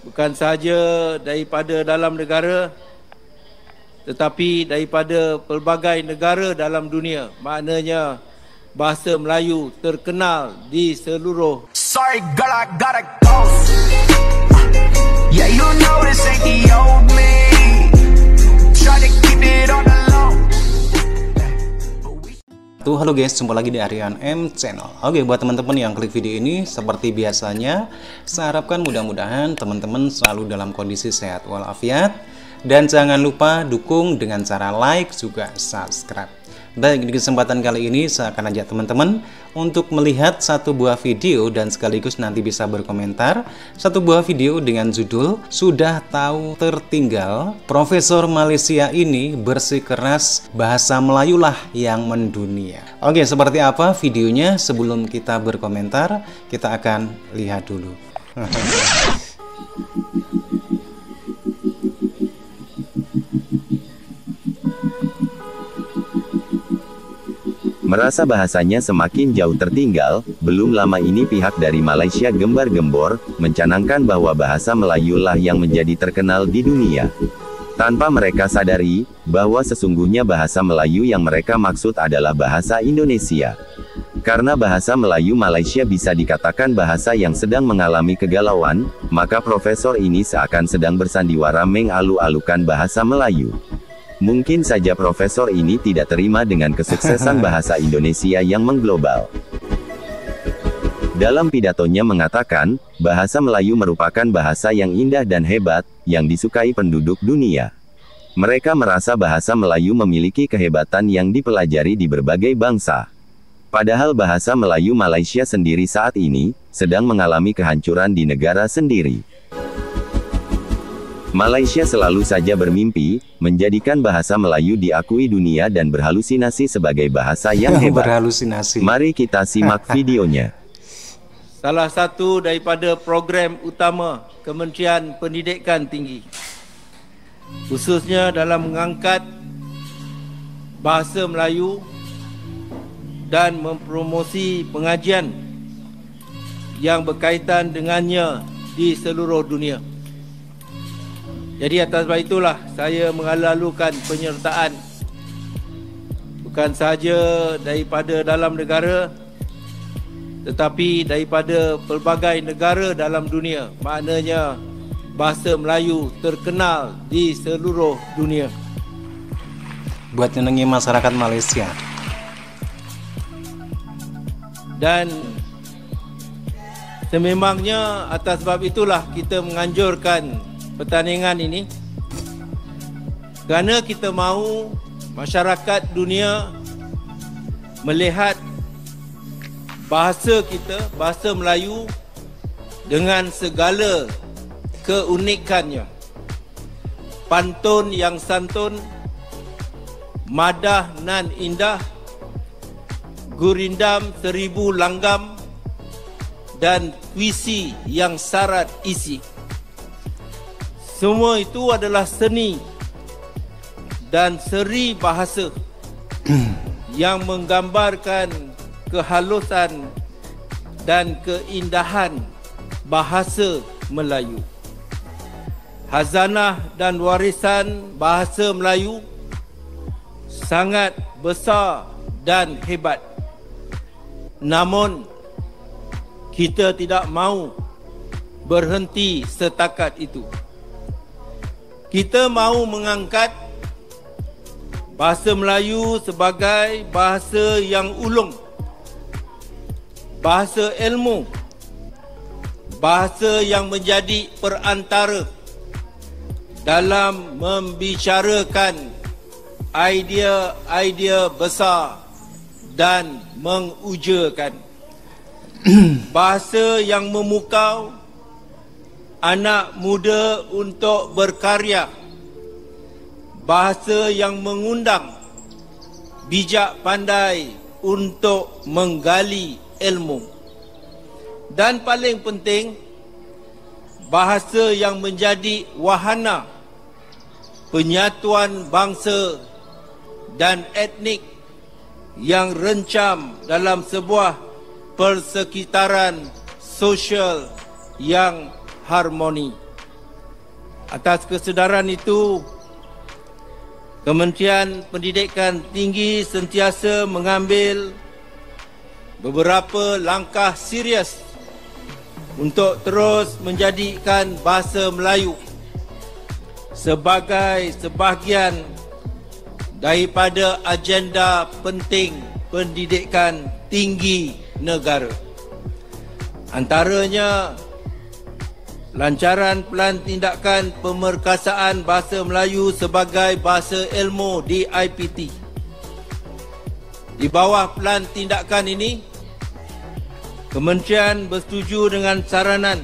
bukan sahaja daripada dalam negara tetapi daripada pelbagai negara dalam dunia. Maknanya bahasa Melayu terkenal di seluruh. Sorry girl, I gotta go. Yeah, you know this ain't the old me. Try to keep it on the low. Halo guys, jumpa lagi di Aryan M Channel. Oke, buat teman-teman yang klik video ini, seperti biasanya, saya harapkan mudah-mudahan teman-teman selalu dalam kondisi sehat walafiat. Dan jangan lupa dukung dengan cara like juga subscribe. Baik, di kesempatan kali ini saya akan ajak teman-teman untuk melihat satu buah video dan sekaligus nanti bisa berkomentar. Satu buah video dengan judul "Sudah Tahu Tertinggal, Profesor Malaysia ini bersikeras bahasa Melayulah yang mendunia." Oke, seperti apa videonya? Sebelum kita berkomentar, kita akan lihat dulu. Merasa bahasanya semakin jauh tertinggal, belum lama ini pihak dari Malaysia gembar-gembor, mencanangkan bahwa bahasa Melayulah yang menjadi terkenal di dunia. Tanpa mereka sadari, bahwa sesungguhnya bahasa Melayu yang mereka maksud adalah bahasa Indonesia. Karena bahasa Melayu Malaysia bisa dikatakan bahasa yang sedang mengalami kegalauan, maka profesor ini seakan sedang bersandiwara mengalu-alukan bahasa Melayu. Mungkin saja profesor ini tidak terima dengan kesuksesan bahasa Indonesia yang mengglobal. Dalam pidatonya mengatakan, bahasa Melayu merupakan bahasa yang indah dan hebat, yang disukai penduduk dunia. Mereka merasa bahasa Melayu memiliki kehebatan yang dipelajari di berbagai bangsa. Padahal bahasa Melayu Malaysia sendiri saat ini, sedang mengalami kehancuran di negara sendiri. Malaysia selalu saja bermimpi, menjadikan bahasa Melayu diakui dunia dan berhalusinasi sebagai bahasa yang hebat. Berhalusinasi. Mari kita simak videonya. Salah satu daripada program utama Kementerian Pendidikan Tinggi, khususnya dalam mengangkat bahasa Melayu dan mempromosi pengajian yang berkaitan dengannya di seluruh dunia. Jadi atas sebab itulah saya mengalu-alukan penyertaan bukan sahaja daripada dalam negara tetapi daripada pelbagai negara dalam dunia. Maknanya bahasa Melayu terkenal di seluruh dunia. Buat nyenengi masyarakat Malaysia. Dan sememangnya atas sebab itulah kita menganjurkan pertandingan ini, kerana kita mahu masyarakat dunia melihat bahasa kita, bahasa Melayu dengan segala keunikannya. Pantun yang santun, madah nan indah, gurindam seribu langgam, dan puisi yang syarat isi. Semua itu adalah seni dan seri bahasa yang menggambarkan kehalusan dan keindahan bahasa Melayu. Hazanah dan warisan bahasa Melayu sangat besar dan hebat. Namun, kita tidak mahu berhenti setakat itu. Kita mahu mengangkat bahasa Melayu sebagai bahasa yang ulung, bahasa ilmu, bahasa yang menjadi perantara dalam membicarakan idea-idea besar dan mengujakan. Bahasa yang memukau anak muda untuk berkarya, bahasa yang mengundang bijak pandai untuk menggali ilmu, dan paling penting, bahasa yang menjadi wahana penyatuan bangsa dan etnik yang rencam dalam sebuah persekitaran sosial yang harmoni. Atas kesedaran itu, Kementerian Pendidikan Tinggi sentiasa mengambil beberapa langkah serius untuk terus menjadikan bahasa Melayu sebagai sebahagian daripada agenda penting pendidikan tinggi negara. Antaranya, lancaran pelan tindakan pemerkasaan bahasa Melayu sebagai bahasa ilmu di IPT. Di bawah pelan tindakan ini, Kementerian bersetuju dengan saranan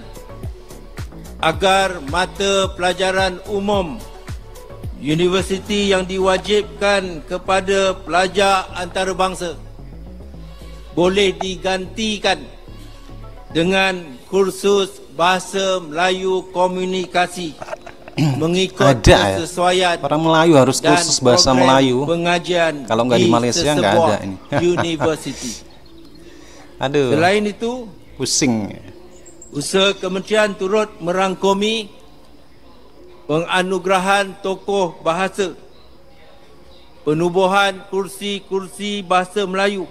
agar mata pelajaran umum universiti yang diwajibkan kepada pelajar antarabangsa boleh digantikan dengan kursus bahasa Melayu komunikasi mengikut kesesuaian orang Melayu harus kursus bahasa Melayu pengajian. Kalau nggak di Malaysia nggak ada ini. University. Aduh. Selain itu, Pusing. usaha kementerian turut merangkumi penganugerahan tokoh bahasa, penubuhan kursi-kursi bahasa Melayu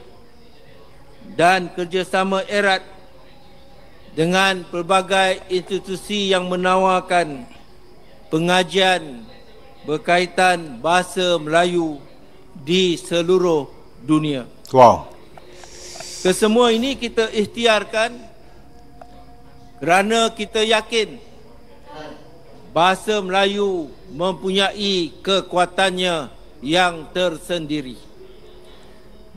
dan kerjasama erat dengan pelbagai institusi yang menawarkan pengajian berkaitan bahasa Melayu di seluruh dunia. Wow. Kesemua ini kita ikhtiarkan kerana kita yakin bahasa Melayu mempunyai kekuatannya yang tersendiri.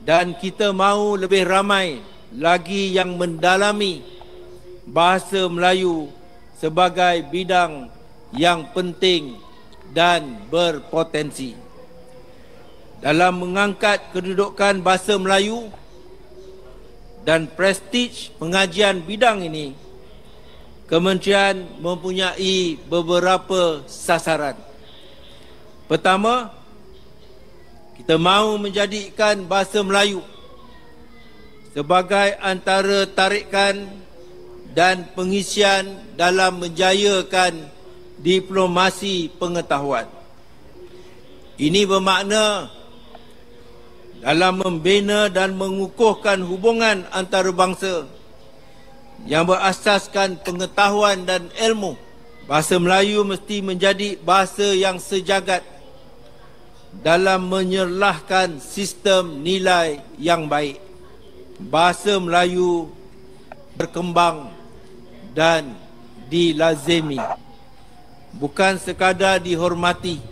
Dan kita mahu lebih ramai lagi yang mendalami bahasa Melayu sebagai bidang yang penting dan berpotensi. Dalam mengangkat kedudukan bahasa Melayu dan prestij pengajian bidang ini, Kementerian mempunyai beberapa sasaran. Pertama, kita mahu menjadikan bahasa Melayu sebagai antara tarikan dan pengisian dalam menjayakan diplomasi pengetahuan. Ini bermakna dalam membina dan mengukuhkan hubungan antarabangsa yang berasaskan pengetahuan dan ilmu. Bahasa Melayu mesti menjadi bahasa yang sejagat dalam menyerlahkan sistem nilai yang baik. Bahasa Melayu berkembang dan dilazimi, bukan sekadar dihormati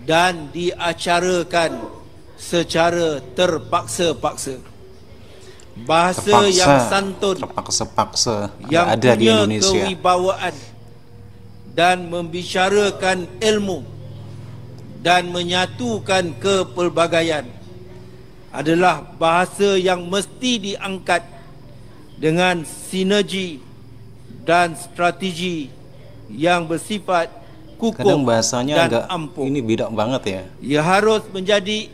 dan diacarakan secara terpaksa-paksa. Bahasa yang santun, terpaksa-paksa yang ada di punya Indonesia, kewibawaan dan membicarakan ilmu dan menyatukan kepelbagaian adalah bahasa yang mesti diangkat dengan sinergi dan strategi yang bersifat kukuh. Kadang bahasanya dan agak ampuh. ini beda banget ya. Ia harus menjadi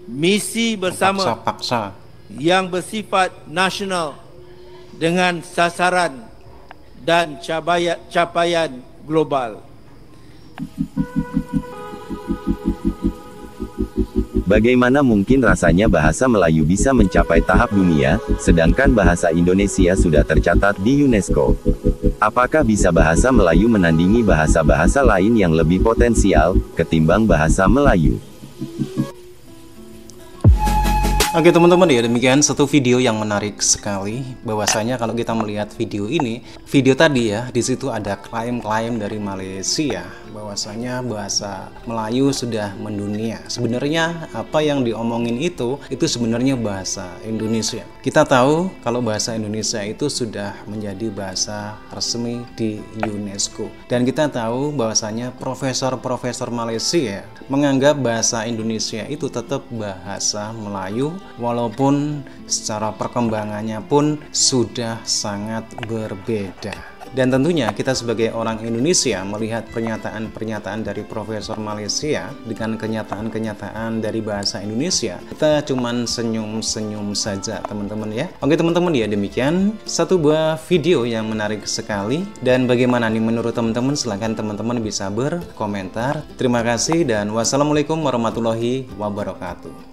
misi bersama Paksa-paksa. yang bersifat nasional dengan sasaran dan capaian global. Bagaimana mungkin rasanya bahasa Melayu bisa mencapai tahap dunia, sedangkan bahasa Indonesia sudah tercatat di UNESCO? Apakah bisa bahasa Melayu menandingi bahasa-bahasa lain yang lebih potensial ketimbang bahasa Melayu? Oke teman-teman, ya demikian satu video yang menarik sekali. Bahwasanya kalau kita melihat video ini, video tadi ya, di situ ada klaim-klaim dari Malaysia bahwasanya bahasa Melayu sudah mendunia. Sebenarnya apa yang diomongin itu sebenarnya bahasa Indonesia. Kita tahu kalau bahasa Indonesia itu sudah menjadi bahasa resmi di UNESCO. Dan kita tahu bahwasanya profesor-profesor Malaysia menganggap bahasa Indonesia itu tetap bahasa Melayu, walaupun secara perkembangannya pun sudah sangat berbeda. Dan tentunya kita sebagai orang Indonesia melihat pernyataan-pernyataan dari Profesor Malaysia dengan kenyataan-kenyataan dari bahasa Indonesia, kita cuman senyum-senyum saja teman-teman ya. Oke teman-teman ya, demikian satu buah video yang menarik sekali. Dan bagaimana nih menurut teman-teman? Silahkan teman-teman bisa berkomentar. Terima kasih dan wassalamualaikum warahmatullahi wabarakatuh.